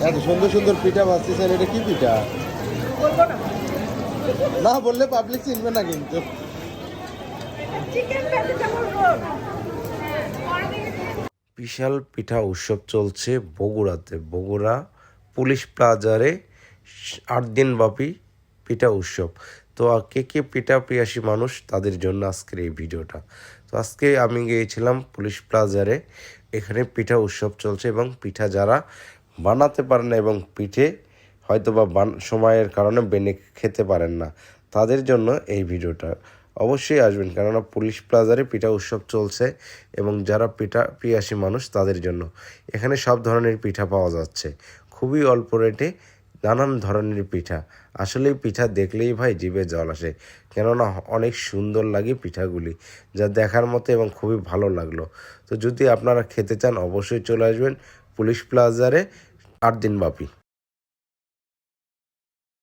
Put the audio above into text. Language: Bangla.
এত সুন্দর সুন্দর পিঠা ভাজতেছেন, এটা কি পিঠা? না বললে পাবলিক চিনবে না কিন্তু। বিশাল পিঠা উৎসব চলছে বগুড়াতে। বগুড়া পুলিশ প্লাজারে 8 দিন ব্যাপী পিঠা উৎসব। তো কে কে পিঠা প্রিয়াসী মানুষ তাদের জন্য আজকের এই ভিডিওটা। তো আজকে আমি গিয়েছিলাম পুলিশ প্লাজারে, এখানে পিঠা উৎসব চলছে এবং পিঠা যারা বানাতে পারেন না এবং পিঠে হয়তো বা সময়ের কারণে বেনে খেতে পারেন না, তাদের জন্য এই ভিডিওটা। অবশ্যই আসবেন, কেননা পুলিশ প্লাজারে পিঠা উৎসব চলছে এবং যারা পিঠা প্রিয়াসী মানুষ তাদের জন্য এখানে সব ধরনের পিঠা পাওয়া যাচ্ছে খুবই অল্প রেটে। নানান ধরনের পিঠা, আসলে পিঠা দেখলেই ভাই জিভে জল আসে, কেননা অনেক সুন্দর লাগে পিঠাগুলি, যা দেখার মতো এবং খুবই ভালো লাগলো। তো যদি আপনারা খেতে চান অবশ্যই চলে আসবেন পুলিশ প্লাজারে 8 দিন ব্যাপী।